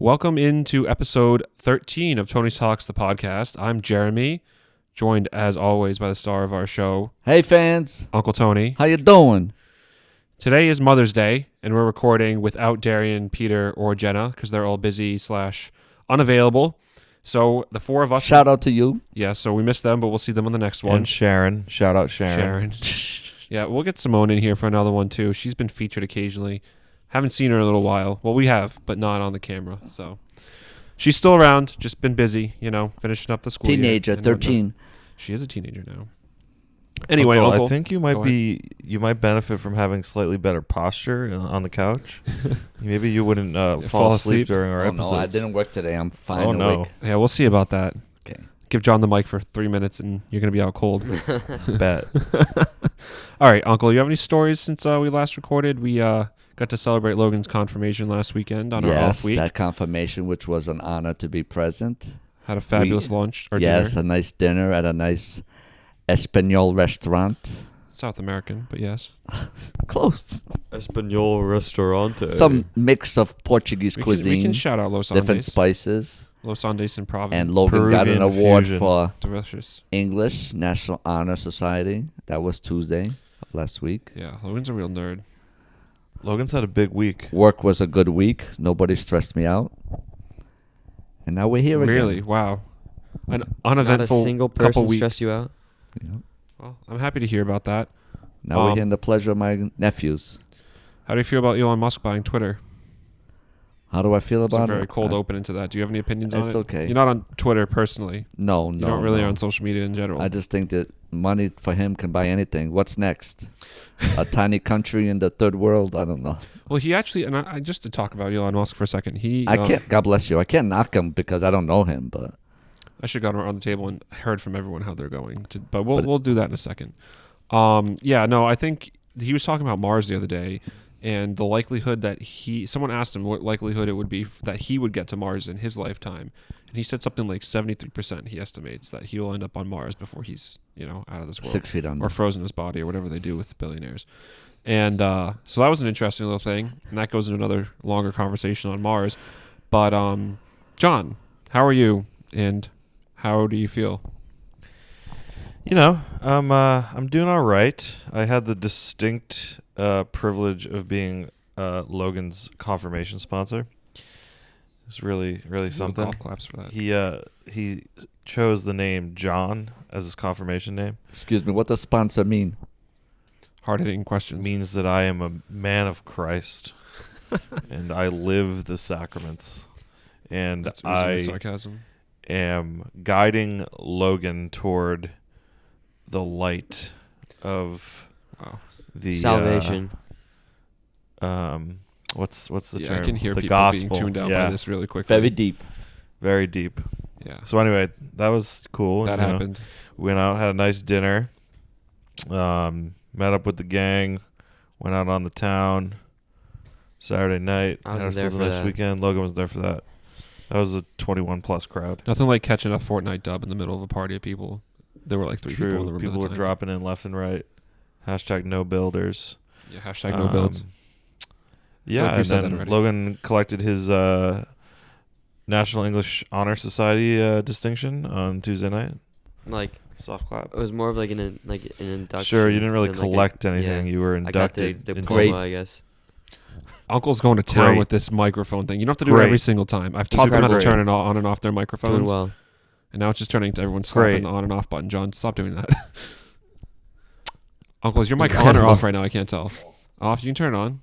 Welcome into episode 13 of Tony Talks, the podcast. I'm Jeremy, joined as always by the star of our show, Hey fans, Uncle Tony. how you doing? Today is Mother's Day, and we're recording without Darian, Peter, or Jenna because they're all busy / unavailable. So the four of us... Shout out to you. Yeah, so we missed them, but we'll see them on the next one. And Sharon. Shout out Sharon. Yeah, we'll get Simone in here for another one too. She's been featured occasionally. Haven't seen her in a little while. Well, we have, but not on the camera. So she's still around, just been busy, finishing up the school Teenager, year. 13. She is a teenager now. Anyway, Uncle, Uncle, I think you might benefit from having slightly better posture on the couch. Maybe you wouldn't fall asleep during our episodes. No, I didn't work today. I'm fine. Oh, no. Awake. Yeah, we'll see about that. Okay. Give John the mic for 3 minutes and you're going to be out cold. Bet. All right, Uncle, you have any stories since we last recorded? We got to celebrate Logan's confirmation last weekend on our off week. Yes, that confirmation, which was an honor to be present. Had a fabulous lunch or Yes, dinner. a nice dinner at a nice Espanol restaurant. South American, but yes. Close. Espanol Restaurante. Some mix of Portuguese We cuisine, can shout out Los different Andes. spices. Los Andes in Providence. And Logan got an Peruvian award fusion. for Delicious. English National Honor Society. That was Tuesday of last week. Yeah, Logan's a real nerd. Logan's had a big week. Work was a good week. Nobody stressed me out. And now we're here Really? again. Wow. An Not a uneventful single couple person weeks. stressed you out? Yeah. Well, I'm happy to hear about that. Now we're hearing the pleasure of my nephews. How do you feel about Elon Musk buying Twitter? How do I feel It's about a very it? cold open into that. Do you have any opinions on it? It's okay. You're not on Twitter personally. No. You don't really on social media in general. I just think that money for him can buy anything. What's next? A tiny country in the third world? I don't know. Well, he actually, and I just to talk about Elon Musk for a second. I can't. God bless you. I can't knock him because I don't know him. But I should have got around the table and heard from everyone how they're going. But we'll do that in a second. I think he was talking about Mars the other day, and the likelihood that someone asked him what likelihood it would be that he would get to Mars in his lifetime, and he said something like 73% he estimates that he will end up on Mars before he's out of this world, 6 feet under, or frozen his body, or whatever they do with billionaires. And so that was an interesting little thing, and that goes into another longer conversation on Mars. But John, how are you, and how do you feel? I'm doing all right. I had the distinct privilege of being Logan's confirmation sponsor. It's really, really something. Golf claps for that. He chose the name John as his confirmation name. excuse me, what does sponsor mean? Hard-hitting questions. Means that I am a man of Christ, and I live the sacraments, and That's a reason of I sarcasm. am guiding Logan toward the light of Wow. the Salvation. What's the Yeah, term? I can hear the people gospel. being tuned out yeah, by this really quickly. Very deep. very deep. Yeah, So anyway, that was cool. that happened. Went out, had a nice dinner. Met up with the gang. Went out on the town. Saturday night. I wasn't had there a for nice that. weekend. Logan was there for that. That was a 21 plus crowd. Nothing like catching a Fortnite dub in the middle of a party of people. There were like 3 people in the room. People at were the time. dropping in left and right. Hashtag no builders. Yeah, hashtag no builds. Yeah, like we've and said that then already. Logan collected his National English Honor Society distinction on Tuesday night. Like, Soft clap. it was more of like an induction. Sure, you didn't really than like collect anything. yeah. You were I got the inducted. into- diploma, I guess. Uncle's going to town Great. with this microphone thing. You don't have to do it Great. every single time. I've taught them how to Great. turn it on and off their Doing microphones, well. and now it's just turning to everyone slapping Great. the on and off button. John, stop doing that. Uncle, is your mic on or off right now? I can't tell. Off. You can turn it on.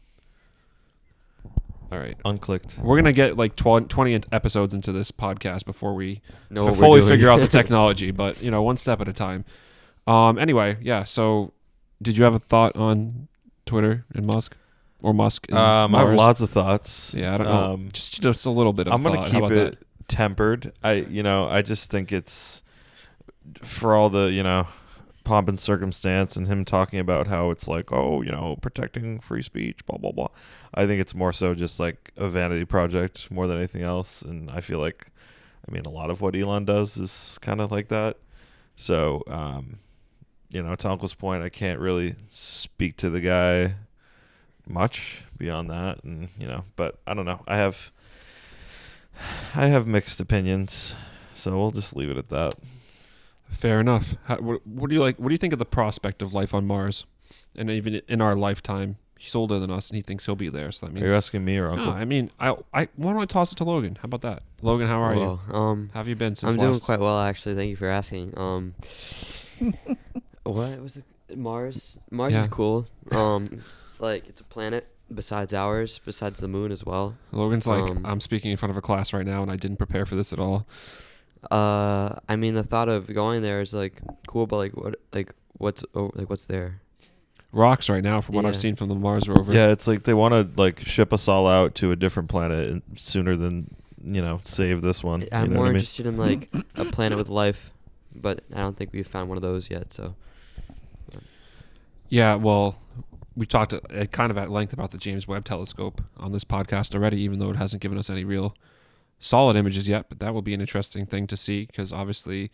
All right. Unclicked. We're going to get like 20 episodes into this podcast before we Know what we're fully doing. figure out the technology, but one step at a time. Anyway, yeah. So, did you have a thought on Twitter and Musk, or Musk? And I have Mars? lots of thoughts. Yeah, I don't know. Just a little bit of. I'm gonna thought. How keep about it that? tempered. I just think it's for all the pomp and circumstance and him talking about how it's like, protecting free speech, blah blah blah. I think it's more so just like a vanity project more than anything else, and I feel like, a lot of what Elon does is kind of like that. So, to Uncle's point, I can't really speak to the guy much beyond that, and but I don't know. I have I have mixed opinions, so we'll just leave it at that. Fair enough. What do you like? What do you think of the prospect of life on Mars? And even in our lifetime, he's older than us, and he thinks he'll be there. So that means. Are you asking me or Uncle? No, I mean, why don't I toss it to Logan? How about that, Logan? How are you? How have you been since I'm doing last? quite well, actually. Thank you for asking. What was it? Mars? Mars Yeah. is cool. Like, it's a planet besides ours, besides the moon as well. Logan's like, I'm speaking in front of a class right now, and I didn't prepare for this at all. I mean, the thought of going there is like cool, but what's there? Rocks right now, from what I've Yeah. seen from the Mars rover. Yeah, it's like they want to like ship us all out to a different planet sooner than save this one. I'm you know more what I mean? interested in like a planet with life, but I don't think we've found one of those yet. So Yeah, well, we talked kind of at length about the James Webb Telescope on this podcast already, even though it hasn't given us any real solid images yet. But that will be an interesting thing to see because obviously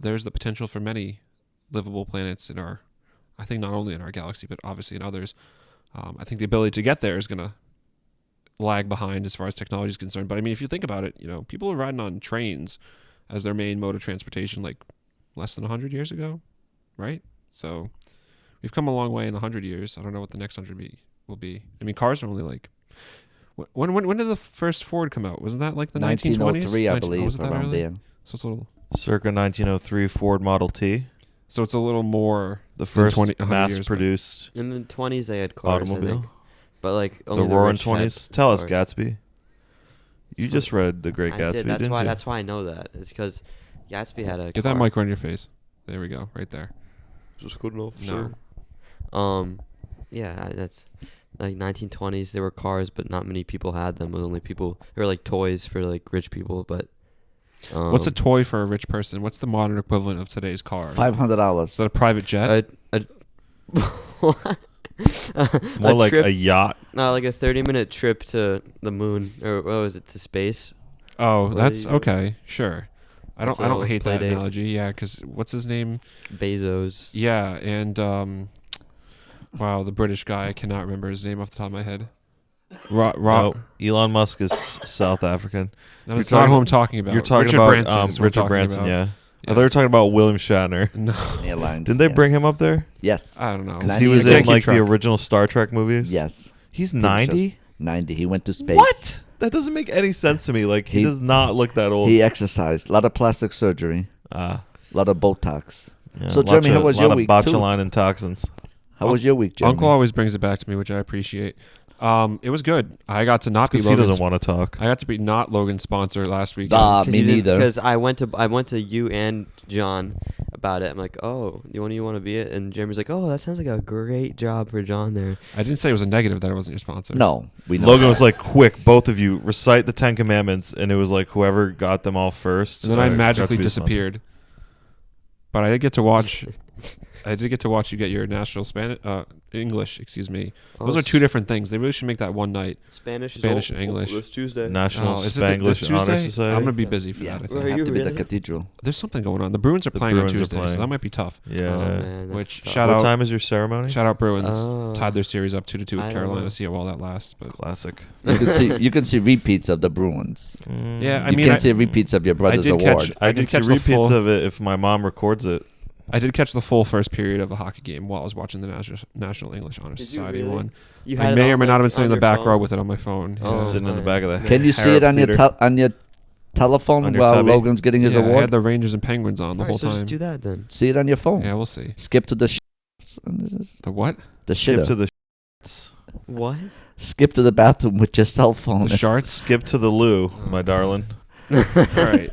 there's the potential for many livable planets in our, I think not only in our galaxy, but obviously in others. I think the ability to get there is going to lag behind as far as technology is concerned. But I mean, if you think about it, people are riding on trains as their main mode of transportation like less than 100 years ago, right? So we've come a long way in 100 years. I don't know what the next 100 will be. I mean, cars are only like... When did the first Ford come out? Wasn't that like the 1920s? 1903, I believe, was it that around early? there. So it's a little... Circa 1903 Ford Model T, So it's a little more... the than first 100 years, mass-produced in the 20s they had cars, I automobile. think. But like The only Roaring rich had 20s. Tell us, cars. Gatsby. You It's just read The Great I Gatsby, did. That's didn't why. you? That's why I know that. It's because Gatsby had a. Get that mic right in your face. There we go. Right there. Just good enough, No. Yeah, that's like 1920s. There were cars, but not many people had them. It was only people, or like toys for like rich people. But What's a toy for a rich person? What's the modern equivalent of today's car? $500. Is that a private jet? More like trip, a yacht. no, like a 30-minute trip to the moon, or what was it, to space? Oh, What that's do you- okay. Sure. I That's don't a hate play that date. analogy. Yeah, because what's his name? Bezos. Yeah, and wow, the British guy. I cannot remember his name off the top of my head. No, Elon Musk is South African. No, You're it's not talking- who I'm talking about. You're talking Richard about Branson is who I'm Richard talking Branson, about. yeah. Yeah, I thought you were talking about William Shatner. No, Airlines. Didn't they yes. bring him up there? Yes. I don't know. Can Because I he need was to in keep like the track. original Star Trek movies. Yes. He's TV 90? shows. 90. He went to space. What? That doesn't make any sense to me. Like he He- does not look that old. He exercised. A lot of plastic surgery. A lot of Botox. Yeah, So, lots Jeremy, how of- was lot your of week, too? botulinum toxins. How was your week, Jeremy? Uncle always brings it back to me, which I appreciate. It was good. I got to not be Because he Logan's. doesn't want to talk. I got to be not Logan's sponsor last week. Me neither. Because I went to you and John about it. I'm like, oh, you want to be it? And Jeremy's like, oh, that sounds like a great job for John there. I didn't say it was a negative that I wasn't your sponsor. No. We know Logan that. was like, quick, both of you, recite the 10 Commandments. And it was like whoever got them all first. And then I got to magically be the sponsor. disappeared. But I did get to watch. I did get to watch you get your national English. Excuse me. Those Oh, are two different things. They really should make that one night. Spanish and English. This Tuesday. National Oh, is it this Spanglish Honor Tuesday? Society. I'm gonna be busy for Yeah, that. I they think. Are have you to be the really? cathedral. There's something going on. The Bruins are The playing Bruins on are Tuesday, so playing. that might be tough. Yeah. Oh, man, that's Which tough. shout What out. time is your ceremony? Shout out Bruins. Oh. Tied their series up 2-2 I with don't Carolina. know. See how well that lasts. But Classic. You can see repeats of the Bruins. yeah, I You mean, can't see repeats of your brother's did award. catch- I I can did see catch the repeats full- of it if my mom records it. I did catch the full first period of a hockey game while I was watching the National English Honor Did you Society really? one. You I had it may or on, may not like, have been sitting in on the your back row phone? with it on my phone. Oh, Yeah. Sitting in the man. back of the Can you see it on your theater. on your telephone On your while tubby? Logan's getting his Yeah, I had award? the Rangers and Penguins on the Alright, whole so time. just do that then. See it on your phone. Yeah, we'll see. Skip to the The what? the Skip shitter. to the sh**s. What? Skip to the bathroom with your cell phone. The Sharts. Skip to the loo, my darling. All right.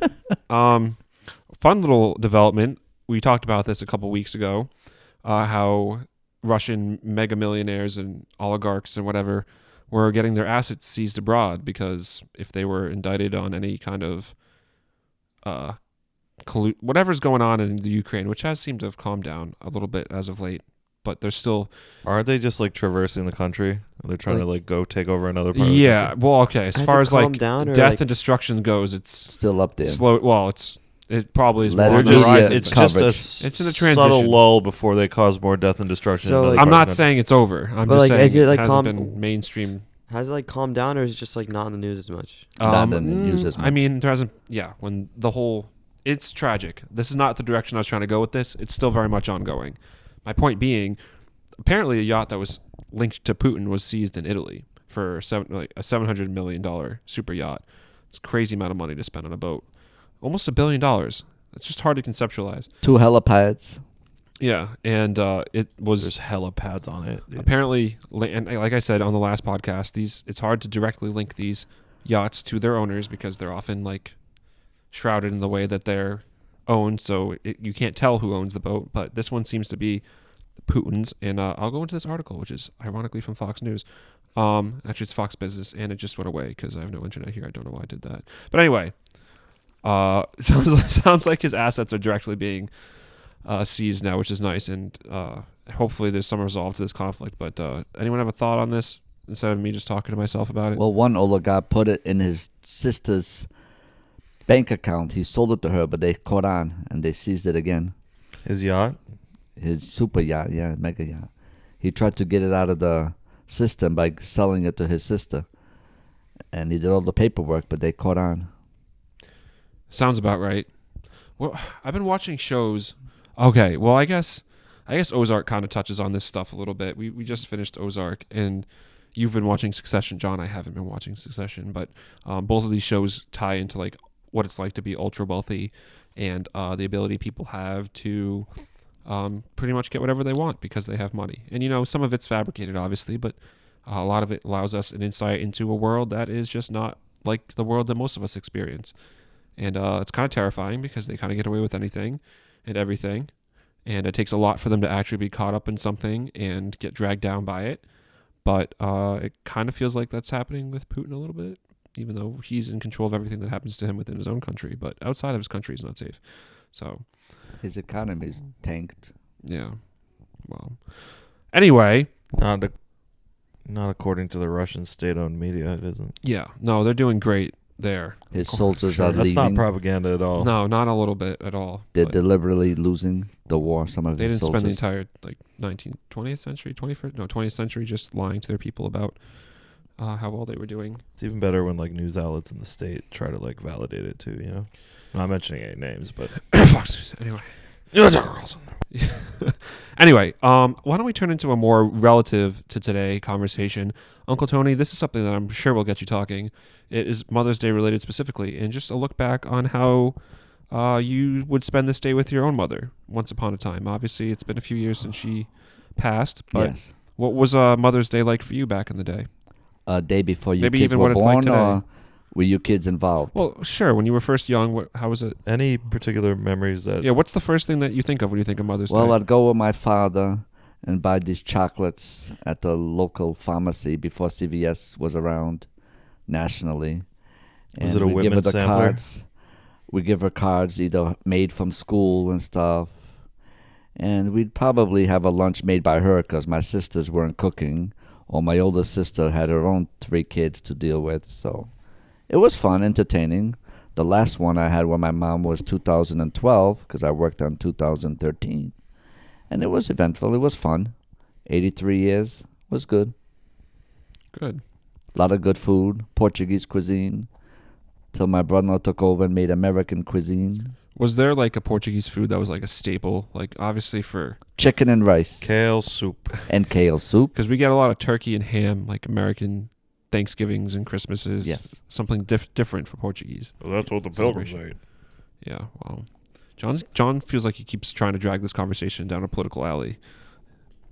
Fun little development. We talked about this a couple weeks ago. How Russian mega millionaires and oligarchs and whatever were getting their assets seized abroad because if they were indicted on any kind of whatever's going on in the Ukraine, which has seemed to have calmed down a little bit as of late, but they're still Aren't they just like traversing the country? They're trying to like go take over another part yeah. of the Well, okay. As Has far it as like calmed down, or, death like- and destruction goes, it's Still up there. slow. Well, it probably is Less more country? on the media rise. It's but- just a coverage. It's in the subtle transition. lull before they cause more death and destruction. So, in like- other I'm parts not of the saying it's over. I'm But, just like, saying is it, like, hasn't calm- been mainstream Has it like calmed down, or is it just like not in the news as much? Not in the news as I much. mean, there hasn't. Yeah, when the whole, it's tragic. This is not the direction I was trying to go with this. It's still very much ongoing. My point being, apparently a yacht that was linked to Putin was seized in Italy for a $700 million super yacht. It's a crazy amount of money to spend on a boat. Almost $1 billion. It's just hard to conceptualize. 2 helipads. Yeah, and it was There's helipads on it. Dude. apparently, and like I said on the last podcast, it's hard to directly link these yachts to their owners because they're often like shrouded in the way that they're owned, so you can't tell who owns the boat. But this one seems to be Putin's, and I'll go into this article, which is ironically from Fox News. Actually, it's Fox Business, and it just went away because I have no internet here. I don't know why I did that. But anyway, sounds like his assets are directly being seized now, which is nice, and hopefully there's some resolve to this conflict. But anyone have a thought on this instead of me just talking to myself about it? Well, one oligarch put it in his sister's bank account. He sold it to her, but they caught on and they seized it again. His yacht. His super yacht, mega yacht. He tried to get it out of the system by selling it to his sister, and he did all the paperwork, but they caught on. Sounds about right. Well, I've been watching shows. Okay, well, I guess Ozark kind of touches on this stuff a little bit. We just finished Ozark, and you've been watching Succession. John, I haven't been watching Succession, but both of these shows tie into like what it's like to be ultra wealthy and the ability people have to pretty much get whatever they want because they have money. And, you know, some of it's fabricated, obviously, but a lot of it allows us an insight into a world that is just not like the world that most of us experience. And it's kind of terrifying because they kind of get away with anything and everything. And it takes a lot for them to actually be caught up in something and get dragged down by it. But it kind of feels like that's happening with Putin a little bit, even though he's in control of everything that happens to him within his own country. But outside of his country, he's not safe. So His economy's tanked. yeah. Well, anyway. Not according to the Russian state-owned media. It isn't. Yeah. No, they're doing great there. His Oh, soldiers sure. are That's leaving. not propaganda at all. No, not a little bit at all. They're but deliberately losing the war. Some of they his didn't spend the soldiers. entire 20th century just lying to their people about how well they were doing. It's even better when like news outlets in the state try to like validate it too. You know, I'm not mentioning any names, but Fox News. Anyway. Anyway, why don't we turn into a more relative to today conversation? Uncle Tony, this is something that I'm sure will get you talking. It is Mother's Day related specifically, and just a look back on how you would spend this day with your own mother once upon a time. Obviously, it's been a few years since she passed, but Yes. what was Mother's Day like for you back in the day? A day before you Maybe kids even were what it's like born, today. or were you kids involved? Well, sure. When you were first young, how was it? any particular memories that Yeah, what's the first thing that you think of when you think of Mother's Well, Day? I'd go with my father and buy these chocolates at the local pharmacy before CVS was around nationally. Was And it a we'd give her Whitman the sampler? cards. We give her cards either made from school and stuff. And we'd probably have a lunch made by her because my sisters weren't cooking, or my older sister had her own 3 kids to deal with. So it was fun, entertaining. The last one I had with my mom was 2012 because I worked on 2013. And it was eventful. It was fun. 83 years. Was good. Good. A lot of good food. Portuguese cuisine. Till my brother took over and made American cuisine. Was there like a Portuguese food that was like a staple? Like obviously for Chicken and rice. kale soup. And kale soup. because we get a lot of turkey and ham, like American Thanksgivings and Christmases. Yes. Something different for Portuguese. Well, that's what the Pilgrims pilgrims ate. Yeah. Wow. John feels like he keeps trying to drag this conversation down a political alley.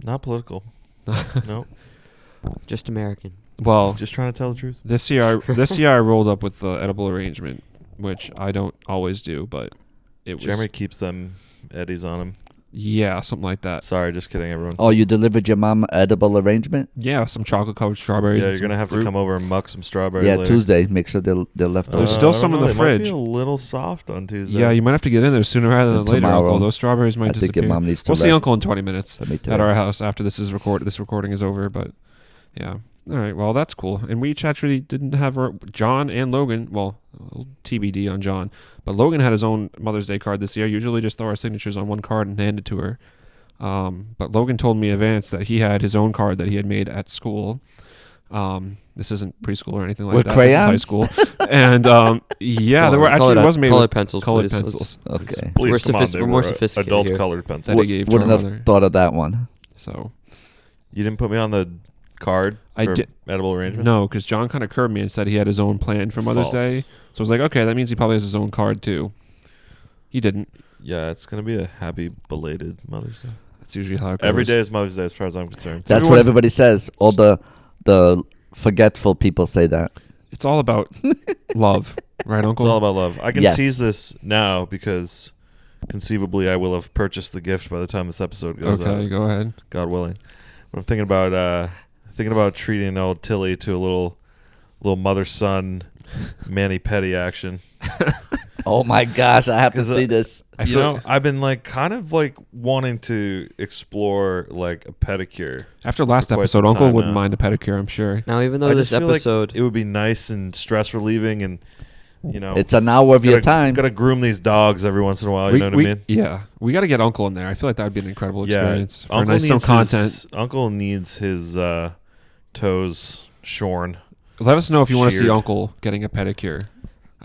Not political. No, Just American. Well, just trying to tell the truth. this year I rolled up with the edible arrangement, which I don't always do, but it was Jeremy keeps them eddies on him. yeah, something like that. Sorry, just kidding, everyone. Oh, you delivered your mom edible arrangement? Yeah, some chocolate covered strawberries. Yeah, and you're some gonna have fruit. to come over and muck some strawberries. Yeah, later. Tuesday. Make sure they're left There's over. still I don't some in know, the they might be fridge. a little soft on Tuesday. Yeah, you might have to get in there sooner rather than And later, tomorrow, Uncle. Those strawberries might I think disappear. your mom needs to We'll see rest Uncle in 20 minutes for me at today. our house after this recording is over. But yeah, all right. Well, that's cool. And we each actually didn't have John and Logan. Well, TBD on John, but Logan had his own Mother's Day card this year. Usually, just throw our signatures on one card and hand it to her. But Logan told me in advance that he had his own card that he had made at school. This isn't preschool or anything like With that. crayons? This is high school. And there were actually it was made colored with pencils. colored please. pencils. Okay. Please, We're come on, they we're more were sophisticated adult here. colored That pencils. he gave to Wouldn't our have mother. thought of that one. So You didn't put me on the card I for did- edible arrangements? no, because John kind of curved me and said he had his own plan for Mother's False. Day. So I was like, okay, that means he probably has his own card too. He didn't. Yeah, it's going to be a happy belated Mother's Day. That's usually how it goes. Every day is Mother's Day as far as I'm concerned. That's what everybody says. All the forgetful people say that. It's all about love, right, Uncle? It's all about love. I can Yes. tease this now because conceivably I will have purchased the gift by the time this episode goes Okay, out. go ahead. God willing. But I'm thinking about treating old Tilly to a little mother-son mani-pedi action. Oh my gosh, I have to 'Cause, see this. I You feel know, I've been kind of wanting to explore a pedicure. after last for quite episode, some Uncle time wouldn't now. mind a pedicure, I'm sure. Now, even though I this just feel like episode, it would be nice and stress relieving, and It's an hour of your time. Gotta groom these dogs every once in a while. You know what I mean? Yeah, we got to get Uncle in there. I feel like that would be an incredible experience for Uncle some needs content. Uncle needs his toes shorn. Let us know if you want to see sheared. Uncle getting a pedicure.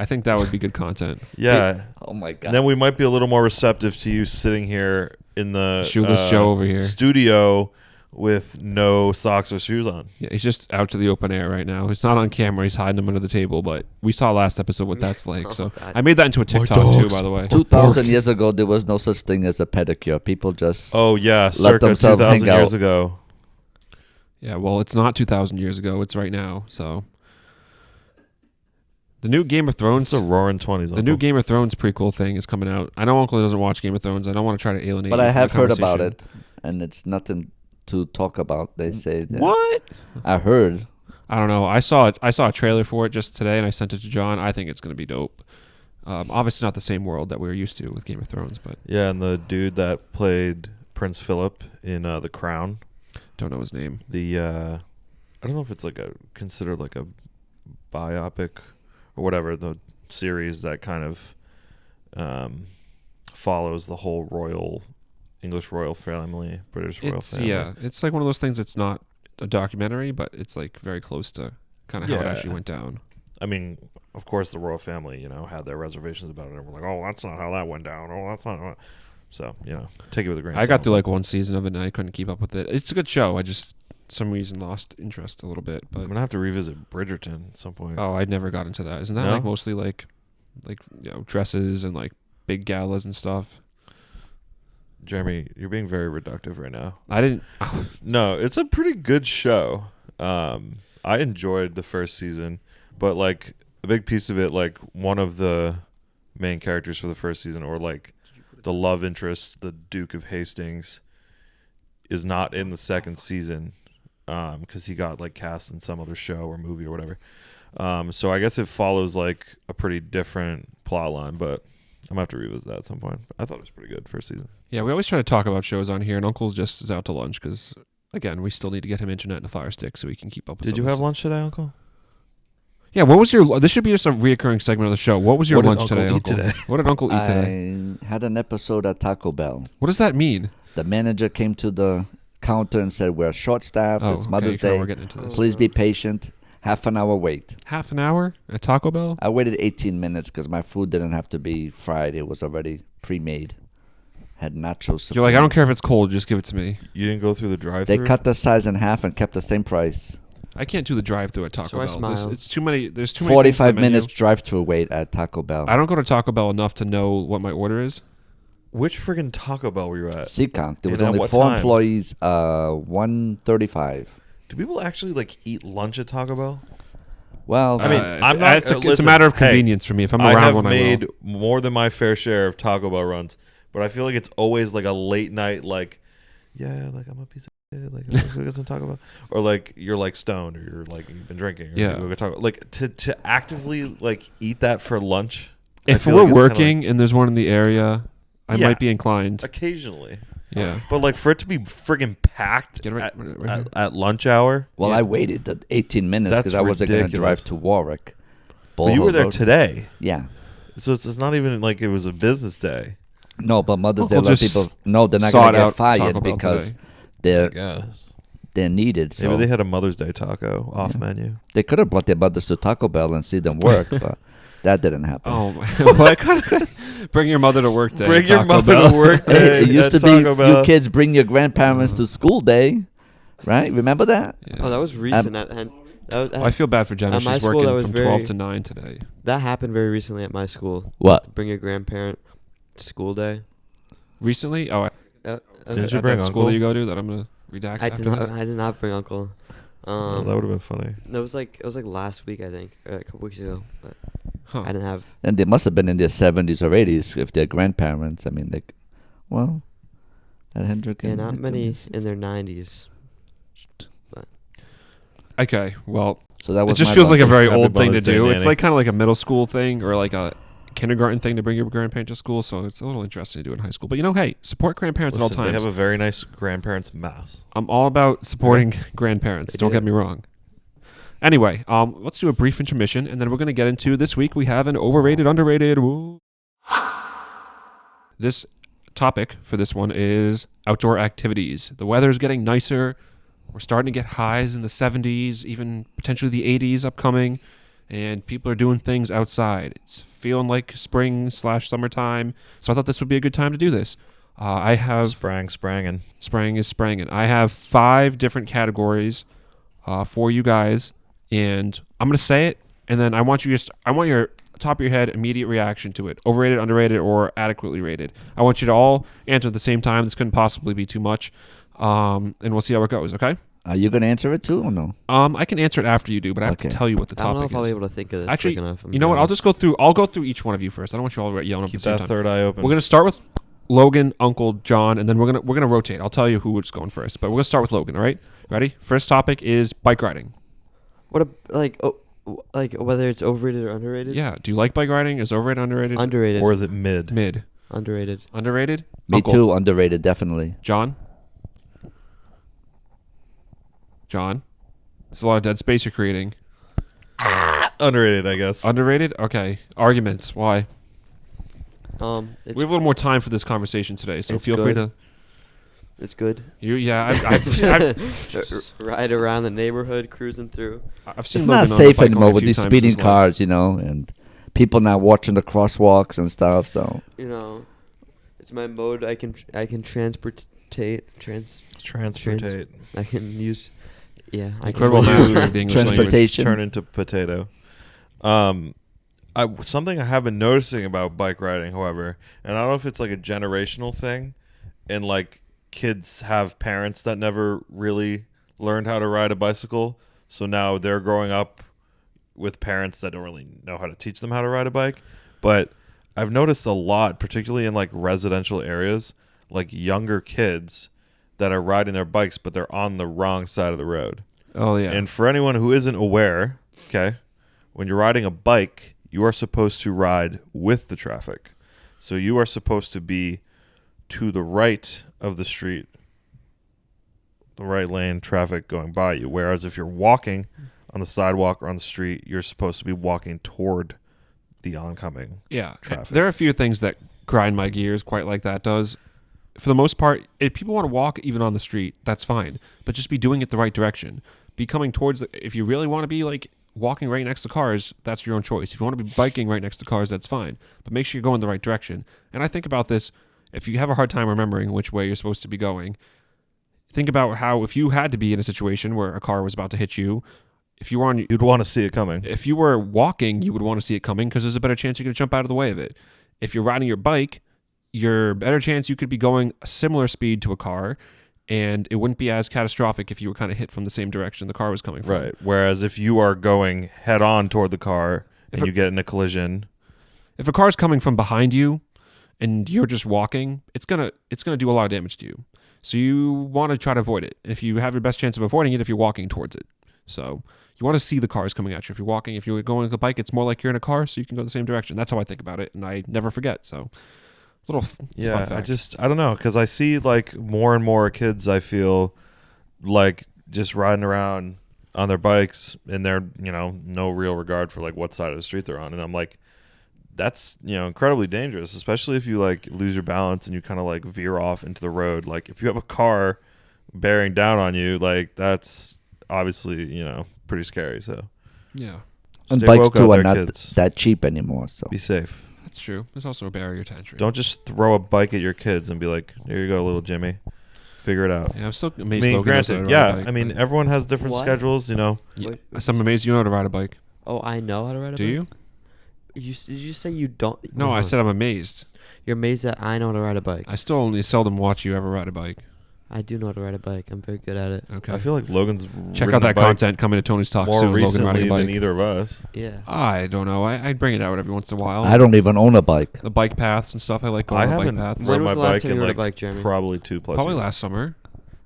I think that would be good content. Yeah. Oh my god. And then we might be a little more receptive to you sitting here in the Shoeless Joe over here. studio with no socks or shoes on. Yeah, he's just out to the open air right now. He's not on camera. He's hiding them under the table. But we saw last episode what that's like. Oh, So God. I made that into a TikTok too, by the way. 2,000 years ago, there was no such thing as a pedicure. People just Oh yeah, circa themselves 2,000 hang years out. ago. Yeah, well, it's not 2,000 years ago. It's right now. So the new Game of Thrones, It's the roaring 20s. the new Game of Thrones prequel thing is coming out. I know Uncle doesn't watch Game of Thrones. I don't want to try to alienate. But you I from have the heard about conversation. it, and it's nothing to talk about. They say that. What? I heard. I don't know. I saw a trailer for it just today, and I sent it to John. I think it's going to be dope. Obviously, not the same world that we were used to with Game of Thrones, but Yeah, and the dude that played Prince Philip in The Crown. don't know his name. The I don't know if it's considered a biopic or whatever, the series that kind of follows the whole English royal family, British royal family. Yeah, it's like one of those things that's not a documentary, but it's like very close to kind of how it Yeah. actually went down. I mean, of course, the royal family, had their reservations about it. And we're like, oh, that's not how that went down. Oh, that's not. So, take it with a grain of I got salt. through like one season of it, and I couldn't keep up with it. It's a good show. I just some reason lost interest a little bit, but I'm gonna have to revisit Bridgerton at some point. oh, I never got into that. Isn't that No? like mostly like dresses and like big galas and stuff? Jeremy, you're being very reductive right now. I didn't. No, it's a pretty good show. I enjoyed the first season, but a big piece of it, one of the main characters for the first season, or the love interest, the Duke of Hastings, is not in the second season because he got cast in some other show or movie or whatever. So I guess it follows a pretty different plot line, but I'm gonna have to revisit that at some point. I thought it was pretty good first season. Yeah, we always try to talk about shows on here, and Uncle just is out to lunch because, again, we still need to get him internet and a Fire Stick so we can keep up with. Did some you of have this. lunch today, Uncle? Yeah, what was your? This should be just a reoccurring segment of the show. What was your What did lunch Uncle today, eat Uncle? today? What did Uncle eat today? I had an episode at Taco Bell. What does that mean? The manager came to the counter and said, "We're short-staffed. Oh, it's okay, Mother's kinda Day. we're getting into this. Please be patient. Half an hour wait." Half an hour at Taco Bell? I waited 18 minutes because my food didn't have to be fried. It was already pre-made. Had nachos. You're like, I supreme. don't care if it's cold, just give it to me. You didn't go through the drive-thru? They cut the size in half and kept the same price. I can't do the drive-through at Taco So I Bell. smile. It's too many. There's too many. things on 45 the menu. minutes drive-through wait at Taco Bell. I don't go to Taco Bell enough to know what my order is. Which friggin' Taco Bell were you at? Seekonk. There was And at only what 4 time? employees. 135. Do people actually eat lunch at Taco Bell? Well, I mean, I'm not- It's a listen, matter of hey, convenience for me. If I'm I around have when made I will. more than my fair share of Taco Bell runs, but I feel like it's always a late night, I'm a piece of shit, let's go get some Taco Bell, or you're stoned, or you're you've been drinking, or Yeah. you go get Taco. To actively eat that for lunch. I If feel we're like it's kinda working and there's one in the area, I Yeah. might be inclined. occasionally, Yeah. but for it to be friggin' packed Get it right- right here. at lunch hour. well, yeah. I waited the 18 minutes because That's I wasn't going to ridiculous. drive to Warwick. But you were Bullhole there Road. today, Yeah. so it's not even like it was a business day. No, but Mother's Day, a Uncle lot of just people, no, they're not sought going to out get fired Taco Bell because today. I they're guess. they're needed. So Maybe they had a Mother's Day taco off menu. they could have brought their mothers to Taco Bell and see them work, but that didn't happen. Oh, what? Bring your mother to work day. Bring at your Taco mother Bell. to work day. It used at to be Taco Bell. you kids bring your grandparents to school day, right? Remember that? Yeah. Oh, that was recent. That was, I feel bad for Jenna. At my She's school, that working was from very- 12 to 9 today. that happened very recently at my school. What? Bring your grandparent to school day. Recently? Oh, Did at you bring that school uncle? that you go to that I'm going to redact I after did not. this? I did not bring uncle. Oh, that would have been funny. It was like last week, I think, or a couple weeks ago. But Huh. I didn't have. And they must have been in their 70s or 80s if they're grandparents. I mean, well, that Hendrik. Yeah, and not Nick many and- in their 90s. Okay, well, So that it was just my feels like a lunch. very Happy old thing to Mother's Day, do. It's Nanny. like kind of like a middle school thing or like a kindergarten thing to bring your grandparent to school. So it's a little interesting to do in high school. But hey, support grandparents Listen, at all they times. have a very nice grandparents' mass. I'm all about supporting grandparents. They Don't do. get me wrong. Anyway, let's do a brief intermission, and then we're going to get into this week. We have an overrated, underrated. Woo. This topic for this one is outdoor activities. The weather's getting nicer. We're starting to get highs in the 70s, even potentially the 80s upcoming, and people are doing things outside. It's feeling like spring/summertime, so I thought this would be a good time to do this. I have Sprangin'. spraying is spraying. I have 5 different categories for you guys, and I'm gonna say it, and then I want your top of your head immediate reaction to it: overrated, underrated, or adequately rated. I want you to all answer at the same time. This couldn't possibly be too much, and we'll see how it goes. Okay? Are you going to answer it too or no? I can answer it after you do, but I have to Okay. tell you what the I don't know topic if I'll be is. able to think of this. Actually, quick enough, I'm you know what? gonna- I'll just go through. I'll go through each one of you first. I don't want you all yelling up at the Keep same that time. third eye open. We're gonna start with Logan, Uncle, John, and then we're gonna rotate. I'll tell you who's going first, but we're gonna start with Logan. All right? Ready? First topic is bike riding. What like whether it's overrated or underrated? Yeah. Do you like bike riding? Is overrated, underrated? Underrated. Or is it mid? Mid. Underrated. Underrated? Me Uncle. too, underrated, definitely. John? John? There's a lot of dead space you're creating. Underrated, I guess. Underrated? Okay. Arguments. Why? It's, We have a little more time for this conversation today, so It's feel free good. to. it's good. I've Ride around the neighborhood, cruising through. seen It's Logan not on the safe bike only anymore a with few these times in speeding his life. cars, and people not watching the crosswalks and stuff. So You know, it's my mode. I can transportate. Transportate. I can use. Yeah. I Incredible That's what you- mastery of the English language. transportation. Turn into potato. Something I have been noticing about bike riding, however, and I don't know if it's like a generational thing, and like kids have parents that never really learned how to ride a bicycle, so now they're growing up with parents that don't really know how to teach them how to ride a bike. But I've noticed a lot, particularly in like residential areas, like younger kids that are riding their bikes, but they're on the wrong side of the road. Oh yeah. And for anyone who isn't aware, okay, when you're riding a bike, you are supposed to ride with the traffic. So you are supposed to be to the right of the street, the right lane traffic going by you. Whereas if you're walking on the sidewalk or on the street, you're supposed to be walking toward the oncoming. Yeah, traffic. there are a few things that grind my gears quite like that does. For the most part, if people want to walk even on the street, that's fine. But just be doing it the right direction. Be coming towards if you really want to be like walking right next to cars, that's your own choice. If you want to be biking right next to cars, that's fine. But make sure you're going the right direction. And I think about this, if you have a hard time remembering which way you're supposed to be going, think about how if you had to be in a situation where a car was about to hit you, if you were on You'd want to see it coming. if you were walking, you would want to see it coming because there's a better chance you're going to jump out of the way of it. If you're riding your bike, you're better chance you could be going a similar speed to a car, and it wouldn't be as catastrophic if you were kind of hit from the same direction the car was coming from. Right. Whereas if you are going head on toward the car If and you get in a collision, If a car's coming from behind you and you're just walking, it's gonna do a lot of damage to you. So you want to try to avoid it. And if you have your best chance of avoiding it, if you're walking towards it. So you want to see the cars coming at you. If you're walking, if you're going with a bike, it's more like you're in a car, so you can go the same direction. That's how I think about it, and I never forget. So little fun yeah, fact. I don't know, because I see like more and more kids, I feel like just riding around on their bikes and they're, no real regard for like what side of the street they're on. And I'm like, that's, incredibly dangerous, especially if you like lose your balance and you kind of like veer off into the road. Like if you have a car bearing down on you, like that's obviously, pretty scary. So Yeah, And stay bikes woke too out are there, not kids. that cheap anymore. So Be safe. that's true. There's also a barrier to entry. Don't just throw a bike at your kids and be like, "Here you go, little Jimmy. Figure it out." Yeah, I'm still I amazed. mean, Logan knows how to granted, ride a yeah. bike, I mean, but- everyone has different What? schedules. Yeah, Wait. I'm amazed you know how to ride a bike. Oh, I know how to ride a Do bike. you? Did you say you don't? No, I said I'm amazed. You're amazed that I know how to ride a bike. I still only seldom watch you ever ride a bike. I do know how to ride a bike. I'm very good at it. Okay. I feel like Logan's Check ridden out a that bike content coming to Tony's Talk more soon. Logan riding recently a bike. than either of us. Yeah. I don't know. I bring it out every once in a while. I don't even own a bike. The bike paths and stuff. I like going I on bike haven't paths. When rode was my the last bike time in you rode a like bike, Jeremy? probably 2+ Probably years. last summer.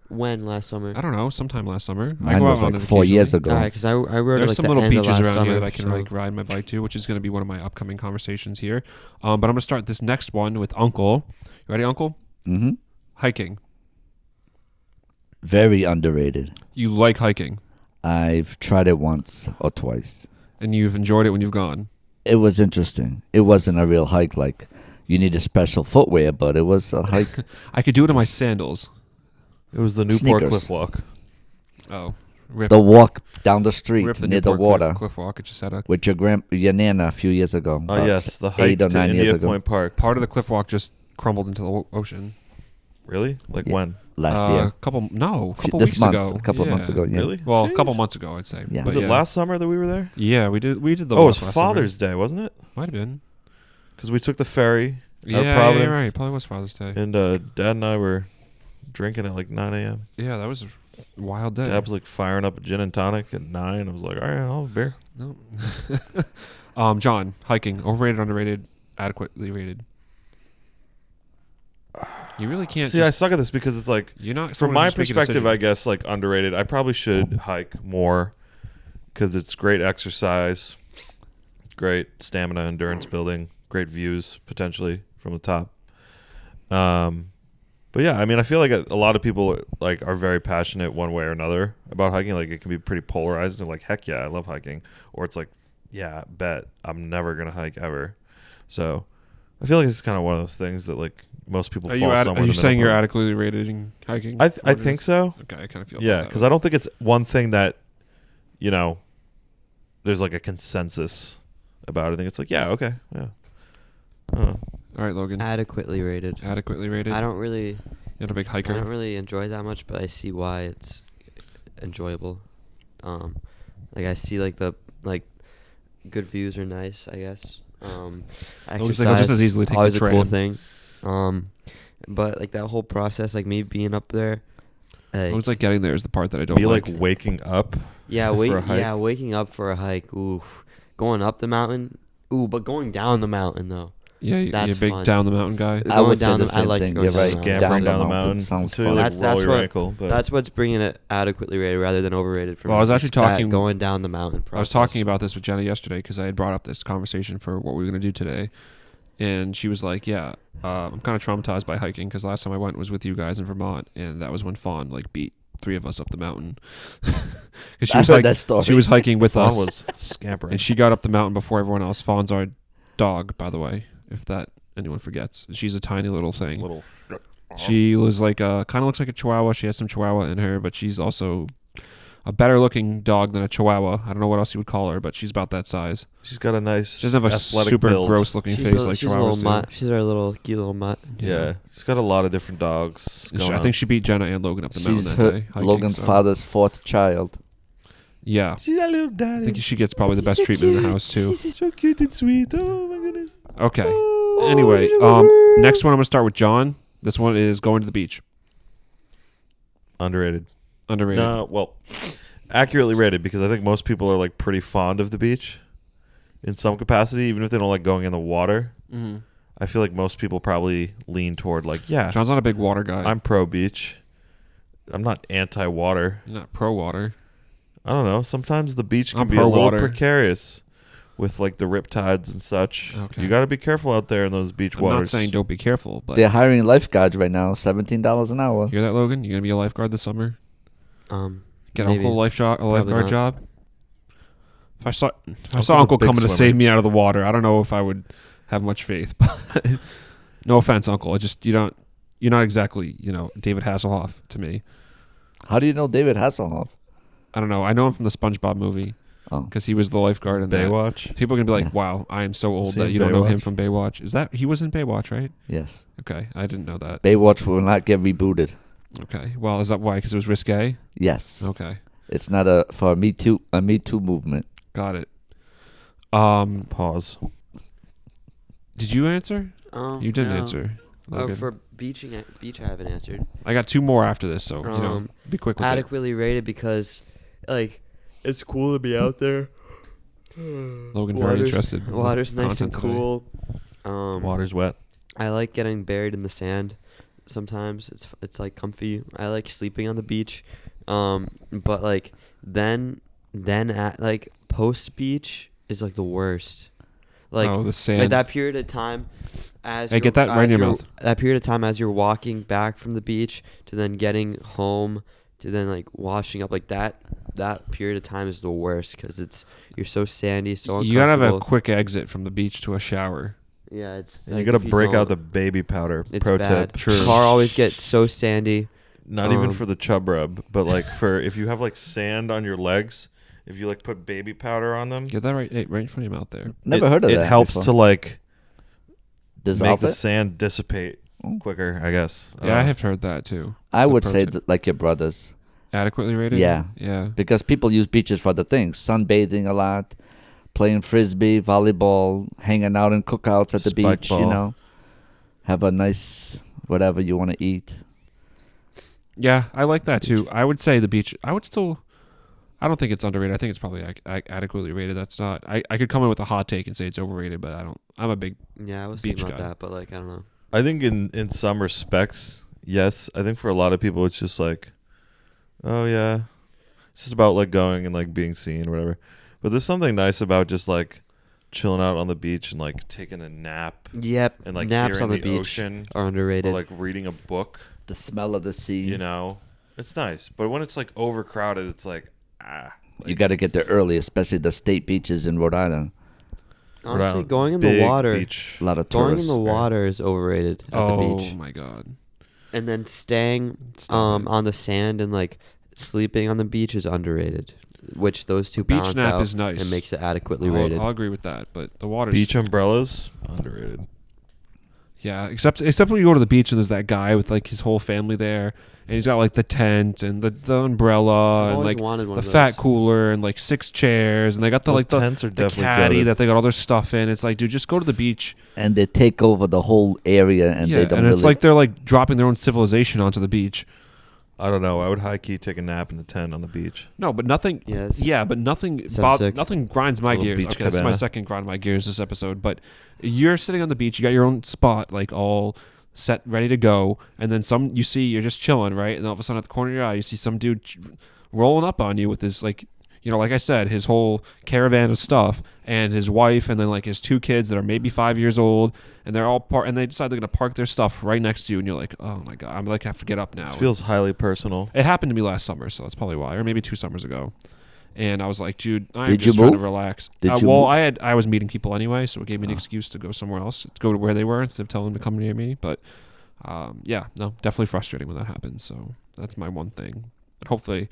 When last summer? I don't know. Sometime last summer. I Mine go was out on like it 4 years occasionally. ago. Alright, because I rode There's like some the little end of beaches last around summer, here that I can so- like ride my bike to, which is going to be one of my upcoming conversations here. But I'm going to start this next one with Uncle. You ready, Uncle? Mm-hmm. Hiking. Very underrated. You like hiking, I've tried it once or twice. and you've enjoyed it when you've gone. It was interesting. It wasn't a real hike like you need a special footwear, but it was a hike. I could do it in my sandals. It was the Newport Sneakers. Cliff Walk. Oh, rip, The walk down the street rip the near the Newport water Cliff walk. It just had a with your nana a few years ago. Oh yes, the hike 8 or to 9 years India ago. Point Park. part of the cliff walk just crumbled into the ocean. Really? Like Yeah. when? Last year. Couple This weeks month, ago. a couple of months ago. Yeah. Really? Well, a Sheesh. couple months ago, I'd say. Yeah. Was But it last summer that we were there? Yeah, we did the. Oh, it was walk last summer. Father's Day, wasn't it? Might have been. Because we took the ferry. Yeah, Providence. you're right. Probably was Father's Day. And Dad and I were drinking at like 9 a.m. Yeah, that was a wild day. Dad was like firing up a gin and tonic at 9. I was like, all right, I'll have a beer. No. John, hiking, overrated, underrated, adequately rated. You really can't. See, I suck at this because it's like, you're not from someone my to just make a perspective, decision. I guess like underrated. I probably should hike more because it's great exercise, great stamina, endurance building, great views potentially from the top. But yeah, I mean, I feel like a lot of people like are very passionate one way or another about hiking. Like it can be pretty polarized and like, heck yeah, I love hiking, or it's like, yeah, bet I'm never gonna hike ever. So I feel like it's kind of one of those things that like most people Are fall you, somewhere. are in you the saying middle you're of. adequately rated in hiking? I What think is- so. Okay, I kind of feel. Yeah, about that because way. I don't think it's one thing that, there's like a consensus about it. I think it's like, yeah, okay, yeah. I don't know. All right, Logan. Adequately rated. Adequately rated. I don't really. You're not a big I hiker. don't really enjoy that much, but I see why it's enjoyable. Like I see like the good views are nice, I guess. looks like I'll just as easily take the always a cool train. thing. But like that whole process, like me being up there, It's like getting there is the part that I don't Be like. like waking up. yeah, for a hike. waking up for a hike. Ooh, going up the mountain. Ooh, but going down the mountain though. Yeah, you're a That's big fun. down the mountain guy. I Going would say down the the- I same like to thing. go You're down right. the Scampering down the mountain mountain sounds until fun. you like That's- roll that's your what- ankle. But That's what's bringing it adequately rated rather than overrated for Well, me. I was actually It's that talking- going down the mountain process. I was talking about this with Jenna yesterday because I had brought up this conversation for what we were going to do today. And she was like, yeah, I'm kind of traumatized by hiking because last time I went was with you guys in Vermont. And that was when Fawn beat 3 of us up the mountain. 'Cause she I was heard hike- that story. She was hiking with Fawn us. was scampering. And she got up the mountain before everyone else. Fawn's our dog, by the way, if that anyone forgets. She's a tiny little thing. Little. She was like kind of looks like a Chihuahua. She has some Chihuahua in her, but she's also a better looking dog than a Chihuahua. I don't know what else you would call her, but she's about that size. She's got a nice. She doesn't have a athletic super build. gross looking face like she's a Chihuahuas little do. mutt. She's our little cute little mutt. Yeah, she's got a lot of different dogs. And Going I think she beat Jenna and Logan up the mountain She's that day. her, hiking, Logan's so- father's 4th child. Yeah, she's a little I daddy. think she gets probably the best treatment in the house too. She's so cute and sweet. Oh my goodness. Okay. Oh, Anyway, she's a girl. next one I'm gonna start with John. This one is going to the beach. Underrated. Underrated. No, well, accurately rated because I think most people are like pretty fond of the beach in some capacity, even if they don't like going in the water. Mm-hmm. I feel like most people probably lean toward like, yeah, John's not a big water guy. I'm pro beach. I'm not anti-water. You're not pro water. I don't know. Sometimes the beach can I'm be a little pro-water. precarious with like the riptides and such. Okay. You got to be careful out there in those beach I'm waters. not saying don't be careful, but They're hiring lifeguards right now, $17 an hour. you hear that, Logan? You gonna be a lifeguard this summer? Get Maybe. Uncle a lifeguard not. job. If I saw Uncle's a Uncle big coming to swimmer. save me out of the water, I don't know if I would have much faith. But no offense, Uncle. You're not exactly David Hasselhoff to me. How do you know David Hasselhoff? I don't know. I know him from the SpongeBob movie Oh, because he was the lifeguard in that. Baywatch. People are gonna be like, Yeah. "Wow, I am so old Seen that you don't know him Baywatch? from Baywatch." Is that he was in Baywatch, right? yes. Okay, I didn't know that. Baywatch will not get rebooted. Okay, well, is that why? Because it was risque. Yes. Okay, It's not for a Me Too movement. got it. Pause. Did you answer? You didn't no. answer. Oh, Logan. for beach, I haven't answered. I got 2 more after this, so be quick with it. Adequately rated because, like, it's cool to be out there. Logan very interested. in Water's nice and content today. cool. Water's wet. I like getting buried in the sand. Sometimes it's like comfy. I like sleeping on the beach. But like then at like post beach is like the worst. Like, oh, the sand. like that period of time as Hey, you're- get that right in as your you're- mouth. That period of time as you're walking back from the beach to then getting home to then like washing up, like that period of time is the worst because you're so sandy, so uncomfortable. You gotta have a quick exit from the beach to a shower. Yeah, it's And like, you gotta if break out don't- the baby powder. It's Pro bad. tip. True. Car always gets so sandy. Not even Um, for the chub rub, but like for if you have like sand on your legs, if you like put baby powder on them, Get that right in front of your mouth there. Never heard of that. It helps before. to like make dissolve the it. sand dissipate Oh. quicker, I guess. Yeah, I have heard that too. I It's a would pro say tip. like your brothers, Adequately rated. Yeah. Yeah. because people use beaches for the things: sunbathing a lot, playing frisbee, volleyball, hanging out in cookouts at the Spike beach. ball. You know, have a nice whatever you want to eat. Yeah, I like that too. I would say the beach. I don't think it's underrated. I think it's probably adequately rated. That's not. I could come in with a hot take and say it's overrated, but I don't. I'm a big. Yeah, I was Beach thinking about guy. that, but like I don't know. I think in some respects, yes. I think for a lot of people, it's just like, oh yeah, it's just about like going and like being seen or whatever. But there's something nice about just like chilling out on the beach and like taking a nap Yep, and like naps hearing on the beach ocean are or underrated. like reading a book. The smell of the sea. You know, it's nice. But when it's like overcrowded, it's like You got to get there early, especially the state beaches in Rhode Island. Honestly, going in big the water, beach. A lot of going tourists. in the water is overrated at Oh the beach. my god. And then staying Stop it. on the sand and like sleeping on the beach is underrated. Which those two Beach balance nap out is nice. and makes it adequately rated. I'll agree with that, but the water's Beach umbrellas underrated. Yeah, except when you go to the beach and there's that guy with like his whole family there, and he's got like the tent and the umbrella I've and always like wanted one the of those. fat cooler and like 6 chairs, and they got the Those like the tents are the definitely caddy goated. that they got all their stuff in. It's like, dude, just go to the beach. And they take over the whole area, and yeah, they don't and really. it's like they're like dropping their own civilization onto the beach. I don't know. I would high key take a nap in the tent on the beach. No, but nothing. Yes. Yeah, but nothing. Sounds sick. Nothing grinds my Little gears. beach Okay, this is my cabana. second grind my gears this episode. But you're sitting on the beach. You got your own spot, like all set, ready to go. And then you're just chilling, right? And all of a sudden, at the corner of your eye, you see some dude rolling up on you with his like, like I said, his whole caravan of stuff and his wife, and then like his 2 kids that are maybe 5 years old, and they're all and they decide they're gonna park their stuff right next to you, and you're like, oh my god, I'm like have to get up now. This feels highly personal. It happened to me last summer, so that's probably why, or maybe 2 summers ago. And I was like, dude, I'm Did just you trying to move? relax. Did you well, move? I was meeting people anyway, so it gave me an Oh. excuse to go somewhere else, to go to where they were instead of telling them to come near me. But yeah, no, definitely frustrating when that happens. So that's my one thing. And hopefully,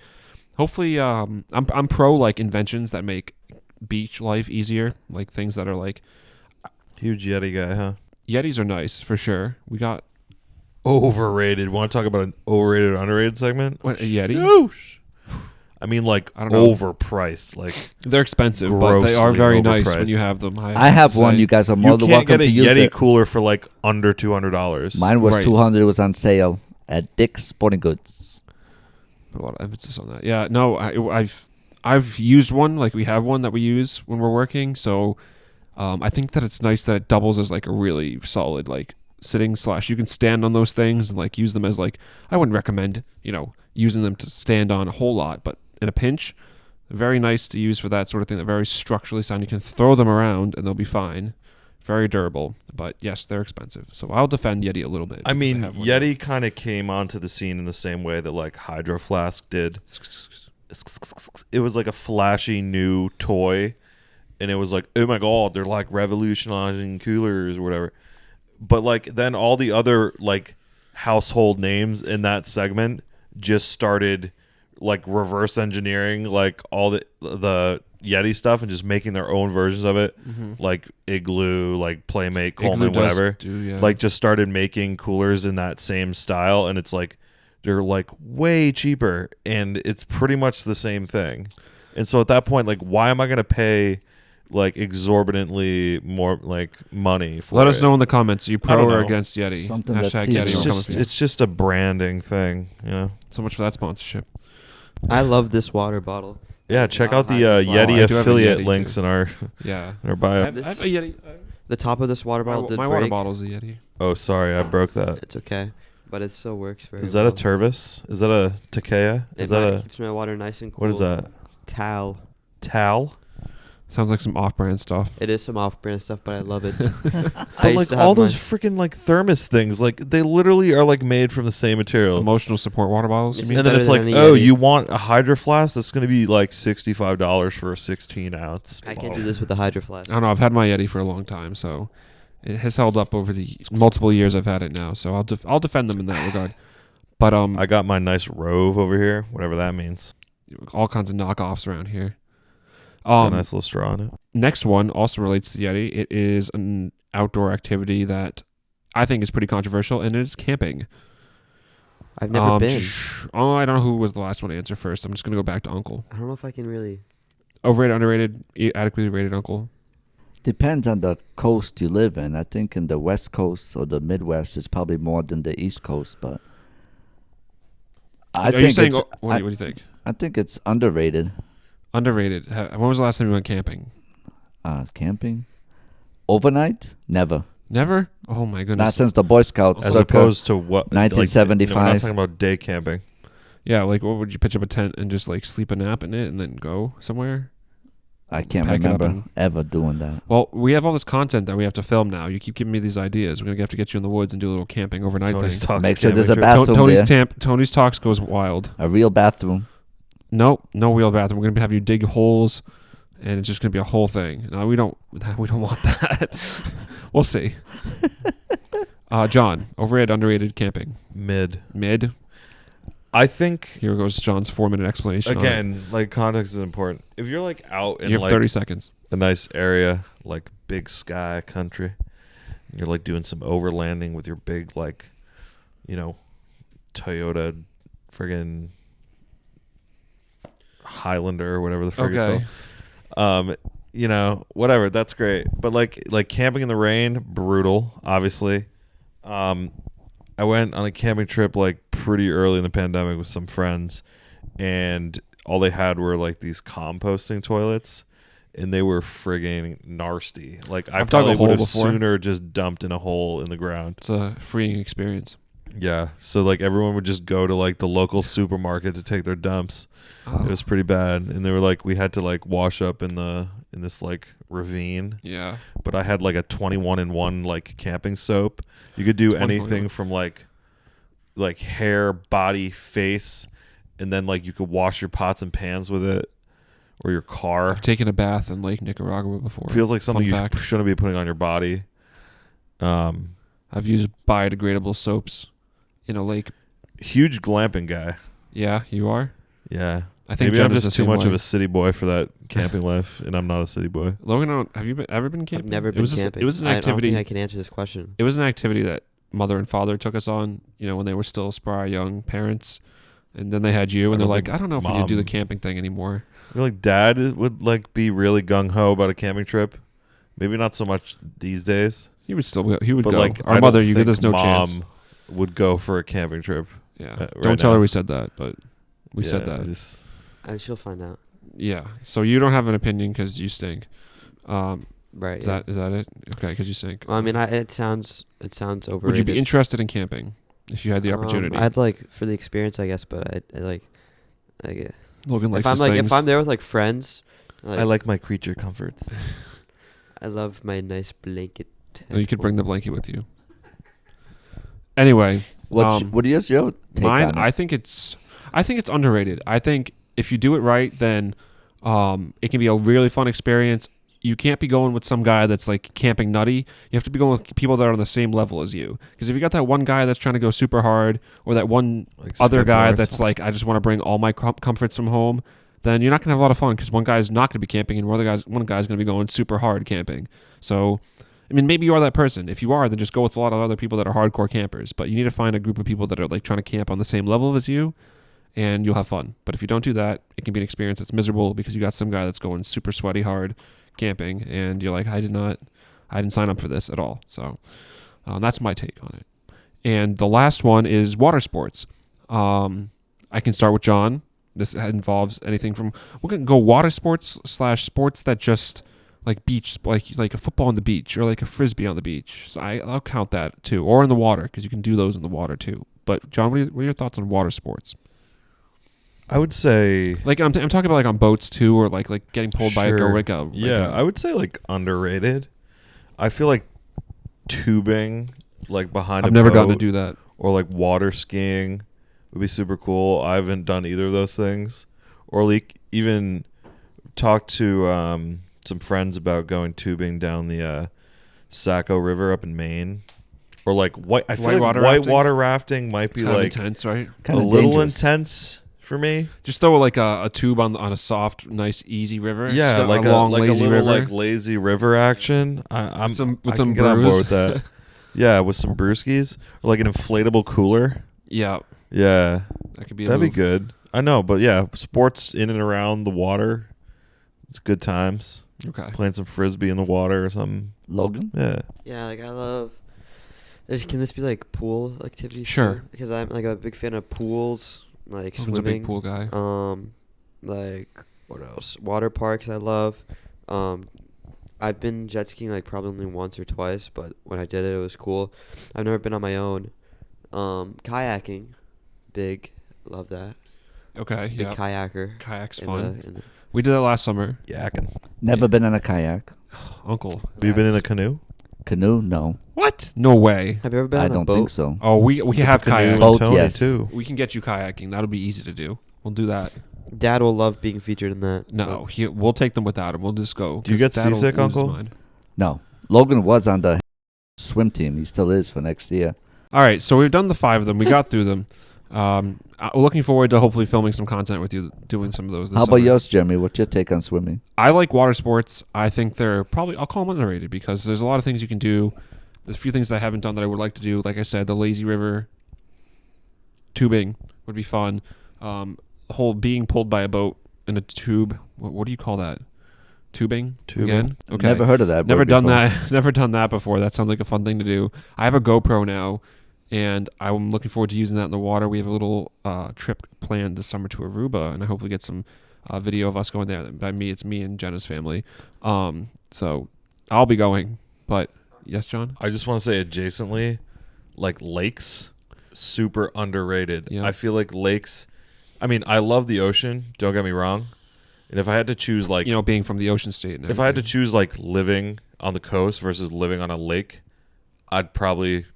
I'm pro like inventions that make beach life easier, like things that are like Huge Yeti guy, huh? Yetis are nice for sure. We got Overrated. Want to talk about an overrated or underrated segment? what, a Yeti. Shoosh. I mean, like I don't know. overpriced. Like They're expensive, but they are Grossly very nice when overpriced. you have them. I have one. You guys are more you than can't welcome get a to use Yeti it. cooler for like under $200. Mine was Right. 200. It was on sale at Dick's Sporting Goods. Put a lot of emphasis on that. Yeah, no, I've used one. Like we have one that we use when we're working. So I think that it's nice that it doubles as like a really solid like sitting / you can stand on those things and like use them as like, I wouldn't recommend using them to stand on a whole lot, but in a pinch, very nice to use for that sort of thing. They're very structurally sound. You can throw them around and they'll be fine. Very durable, but yes, they're expensive. So I'll defend Yeti a little bit. I because mean, have one. Yeti kind of came onto the scene in the same way that like Hydro Flask did. It was like a flashy new toy, and it was like, oh my god, they're like revolutionizing coolers or whatever. But like then all the other like household names in that segment just started like reverse engineering like all the Yeti stuff and just making their own versions of it, like Igloo, like Playmate, Coleman, whatever. Like just started making coolers in that same style, and it's like they're like way cheaper, and it's pretty much the same thing. And so at that point, like, why am I gonna pay like exorbitantly more like money for Let us it? know in the comments. Are you pro or against Yeti? Something that's Hashtag seasonal. Yeti. It's just a branding thing, you know. So much for that sponsorship. I love this water bottle. Yeah, check out the I Yeti do have a affiliate Yeti, links too. in our bio. I have a Yeti. The top of this water bottle did My break. water bottle's a Yeti. Oh, sorry, I broke that. It's okay, but it still works very Is that well. a Tervis? Is that a Takea? Is that keeps my water nice and cool. what is that? Tal. Tal? Sounds like some off-brand stuff. It is some off-brand stuff, but I love it. But like all those freaking like thermos things, like they literally are like made from the same material. Emotional support water bottles. You It's mean? And then better it's than like, any oh, Yeti. you want a Hydro Flask? That's going to be like $65 for a 16-ounce. I can't do this with the Hydro Flask. I don't know. I've had my Yeti for a long time, so it has held up over the multiple years I've had it now. So I'll defend them in that regard. But I got my nice Rove over here, whatever that means. all kinds of knockoffs around here. Got a nice little straw in it. Next one also relates to the Yeti. It is an outdoor activity that I think is pretty controversial, and it is camping. I've never been. I don't know who was the last one to answer first. I'm just going to go back to Uncle. I don't know if I can really. Overrated, underrated, adequately rated Uncle? Depends on the coast you live in. I think in the West Coast or the Midwest, it's probably more than the East Coast. But Are you saying, what do you think? I think it's underrated. Underrated. When was the last time you went camping? Camping, overnight, never. Never? Oh my goodness. Not since the Boy Scouts. As circa opposed to what? 1975. We're not talking about day camping. Yeah, like what would you pitch up a tent and just like sleep a nap in it and then go somewhere? I can't Pack it up remember and- ever doing that. Well, we have all this content that we have to film now. You keep giving me these ideas. We're gonna have to get you in the woods and do a little camping overnight Tony's thing. Talks Make sure there's a camping trip. bathroom Tony's Talks goes wild. A real bathroom. Nope, no wheel bathroom. We're gonna have you dig holes, and it's just gonna be a whole thing. No, we don't want that. We'll see. John, overrated, underrated camping. Mid. I think here goes John's 4-minute explanation. again, like context is important. If you're like out in you have like 30 seconds. a nice area, like big sky country, and you're like doing some overlanding with your big like, you know, Toyota friggin' Highlander or whatever the frig Okay. it's called. You know, whatever, that's great. But like camping in the rain, brutal, obviously. I went on a camping trip like pretty early in the pandemic with some friends, and all they had were like these composting toilets, and they were friggin' nasty. Like I I've dug a probably hole would have before. sooner just dumped in a hole in the ground. It's a freeing experience. Yeah, so like everyone would just go to like the local supermarket to take their dumps. Oh. It was pretty bad, and they were like, we had to like wash up in this like ravine. Yeah. But I had like a 21-in-1 like camping soap. You could do 21 in anything one. from like hair, body, face, and then like you could wash your pots and pans with it, or your car. I've taken a bath in Lake Nicaragua before. Feels like something Fun you fact. shouldn't be putting on your body. I've used biodegradable soaps in a lake. Huge glamping guy. Yeah, you are? Yeah. I think Maybe Jen I'm is just the too same much way. of a city boy for that camping life, and I'm not a city boy. Logan, have you ever been camping? I've never It been was camping. It was an I don't activity. think I can answer this question. It was an activity that mother and father took us on, you know, when they were still spry young parents. And then they had you, and I they're don't like, think I don't know if we need to do the mom- camping thing anymore. I feel like dad would like be really gung ho about a camping trip. Maybe not so much these days. He would go. But Our like I mother, don't think there's no mom chance. would go for a camping trip. Yeah. right Don't tell now. her we said that, but we said Yeah, that. She'll find out. Yeah. So you don't have an opinion because you stink. Right. Is that it? Okay, because you stink. Well, I mean, it sounds overrated. Would you be interested in camping if you had the opportunity? I'd like for the experience, I guess, but I like Logan likes if I'm his like things. if I'm there with like friends, I like my creature comforts. I love my nice blanket. No, you could bring the blanket with you. Anyway, What is your take mine. on it? I think it's underrated. I think if you do it right, then it can be a really fun experience. you can't be going with some guy that's like camping nutty. You have to be going with people that are on the same level as you. Because if you got that one guy that's trying to go super hard, or that one Like other guy skateboards. that's like, I just want to bring all my comforts from home, then you're not gonna have a lot of fun. Because one guy's not gonna be camping, and one guy's gonna be going super hard camping. So, I mean, maybe you are that person. If you are, then just go with a lot of other people that are hardcore campers. But you need to find a group of people that are like trying to camp on the same level as you, and you'll have fun. But if you don't do that, it can be an experience that's miserable because you got some guy that's going super sweaty hard camping, and you're like, I didn't sign up for this at all. So that's my take on it. And the last one is water sports. I can start with John. This involves anything from, we're gonna go water sports / sports that just like beach, like a football on the beach or like a frisbee on the beach. So I'll count that too, or in the water, because you can do those in the water too. But John, what are your thoughts on water sports? I would say, Like I'm talking about like on boats too, or like getting pulled by I would say like underrated. I feel like tubing, like behind I've a never boat, gotten to do that. or like water skiing would be super cool. I haven't done either of those things, or like even talked to some friends about going tubing down the Saco River up in Maine, or like I feel like whitewater rafting might be It's kind of like intense, right? a Kind of little dangerous. intense for me. Just throw like a tube on a soft, nice, easy river. Yeah, Just like a long, like lazy a little river. like lazy river action. I With some can get on board brews. with that. Yeah, with some brewskis, or like an inflatable cooler. Yeah, Yeah, that could be. that'd a be move. good. I know, but yeah, sports in and around the water. It's good times. Okay. Playing some frisbee in the water or something. Logan? Yeah. Yeah, like I love. Can this be like pool activities? Sure. too? Because I'm like a big fan of pools, like Logan's a big swimming. pool guy. Like what else? Water parks I love. I've been jet skiing like probably only once or twice, but when I did it, it was cool. I've never been on my own. Kayaking, big, love that. Okay. Big Yeah. kayaker. Kayak's in fun. the- We did that last summer. Yakking. Never been in a kayak. Uncle. Have you been in a canoe? Canoe? No. What? No way. Have you ever been I on a don't boat? think so. Oh, we have Canoe kayaks. with Boat, Tony, yes. too. We can get you kayaking. That'll be easy to do. We'll do that. Dad will love being featured in that. No, we'll take them without him. We'll just go. Do you get 'cause Dad'll seasick, lose his Uncle? mind. No. Logan was on the swim team. He still is for next year. All right, so we've done the 5 of them. We got through them. Looking forward to hopefully filming some content with you, doing some of those. This How about summer. yours, Jeremy? What's your take on swimming? I like water sports. I think they're probably, I'll call them underrated, because there's a lot of things you can do. There's a few things that I haven't done that I would like to do. Like I said, the lazy river tubing would be fun. The whole being pulled by a boat in a tube. What do you call that? Tubing? Tubing. Again? Okay. Never heard of that. Never word done before. that. Never done that before. That sounds like a fun thing to do. I have a GoPro now, and I'm looking forward to using that in the water. We have a little trip planned this summer to Aruba, and I hopefully get some video of us going there. By me, it's me and Jenna's family. So I'll be going. But yes, John. I just want to say adjacently, like lakes, super underrated. Yeah. I feel like lakes. I mean, I love the ocean. Don't get me wrong. And if I had to choose, like, Being from the ocean state. And if I had to everything. choose, like, living on the coast versus living on a lake, I'd probably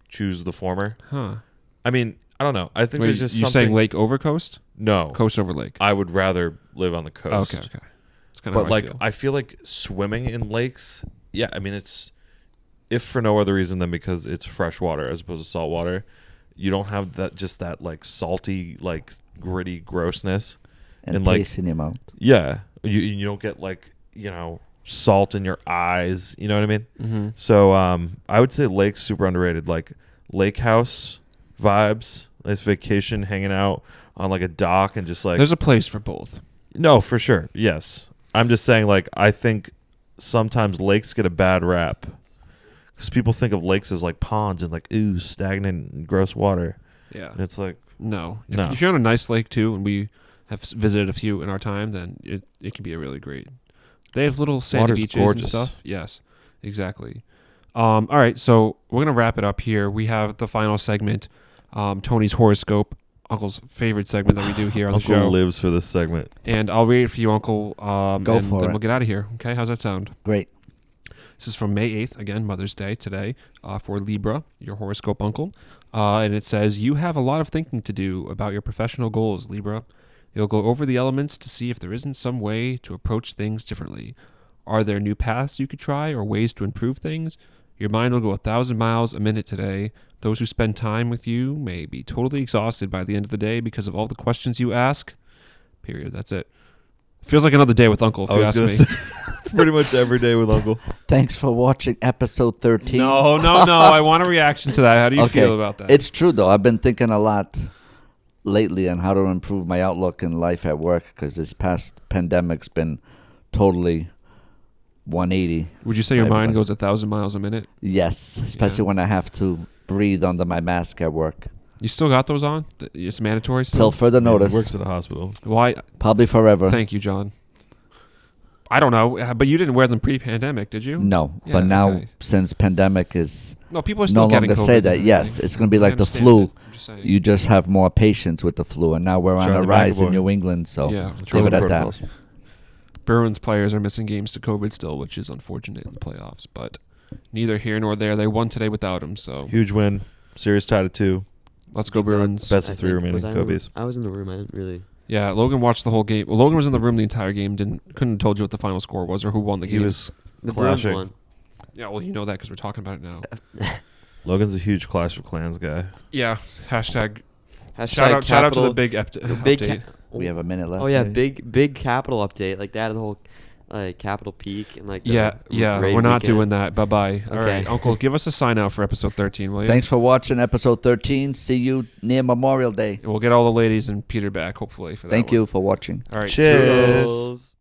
choose the former. Huh? I mean, I don't know. I think Wait, there's just you something. saying lake over coast? No, Coast over lake. I would rather live on the coast. Okay. It's kind of But like, I feel like swimming in lakes. Yeah, I mean, it's if for no other reason than because it's fresh water as opposed to salt water. You don't have that like salty, like gritty grossness. And like- taste in your mouth. Yeah, you don't get like salt in your eyes. You know what I mean? Mm-hmm. So I would say lakes super underrated. Like lake house vibes, nice vacation, hanging out on like a dock and just like There's a place for both. no, for sure. Yes. I'm just saying, like, I think sometimes lakes get a bad rap because people think of lakes as like ponds and like, ooh, stagnant and gross water. Yeah. And it's like, No. No. If you're on a nice lake too, and we have visited a few in our time, then it can be a really great. They have little sandy Water's beaches gorgeous. and stuff. Yes, exactly. All right, so we're gonna wrap it up here. We have the final segment, Tony's horoscope, Uncle's favorite segment that we do here on the Uncle show. lives for this segment. And I'll read it for you, Uncle. Go and for then it. we'll get out of here. Okay, how's that sound? Great. This is from May 8th, again, Mother's Day today, for Libra, your horoscope uncle. And it says, you have a lot of thinking to do about your professional goals, Libra. You'll go over the elements to see if there isn't some way to approach things differently. Are there new paths you could try or ways to improve things? Your mind will go 1,000 miles a minute today. Those who spend time with you may be totally exhausted by the end of the day because of all the questions you ask. Period. That's it. Feels like another day with Uncle, if you ask me. It's pretty much every day with Uncle. Thanks for watching episode 13. No. I want a reaction to that. How do you feel about that? It's true, though. I've been thinking a lot lately on how to improve my outlook in life at work because this past pandemic's been totally 180. Would you say your mind goes 1,000 miles a minute? Yes, especially when I have to breathe under my mask at work. You still got those on? It's mandatory still? Till further notice. He works at a hospital. Why? Probably forever. Thank you, John. I don't know, but you didn't wear them pre-pandemic, did you? No, Yeah, but now okay. since pandemic is No, people are still no getting longer COVID say and that. Yes, everything. it's going to be I like the understand flu. it. I'm just saying. You just have more patience with the flu, and now we're on Charlie a rise in McAvoy. New England. So Yeah, leave it at that. protocols. Bruins players are missing games to COVID still, which is unfortunate in the playoffs, but neither here nor there. They won today without him, so Huge win. Series tied at 2. let's go Bruins. Best of I 3 think- remaining was I in the- Kobe's. I was in the room. I didn't really. Yeah, Logan watched the whole game. Well, Logan was in the room the entire game. Couldn't have told you what the final score was or who won the He game. was The Bruins clashing. won. Yeah, well, you know that because we're talking about it now. Logan's a huge Clash of Clans guy. Yeah, hashtag. Hashtag Shout out to the capital- big big update. We have a minute left. Oh yeah, right? big capital update like that. The whole capital peak and like the Yeah, raid we're not doing weekends. that. Bye bye. All Okay. right, Uncle, give us a sign out for episode 13, will you? Thanks for watching episode 13. See you near Memorial Day. We'll get all the ladies and Peter back hopefully for that. Thank one. you for watching. All right, Cheers. Toodles.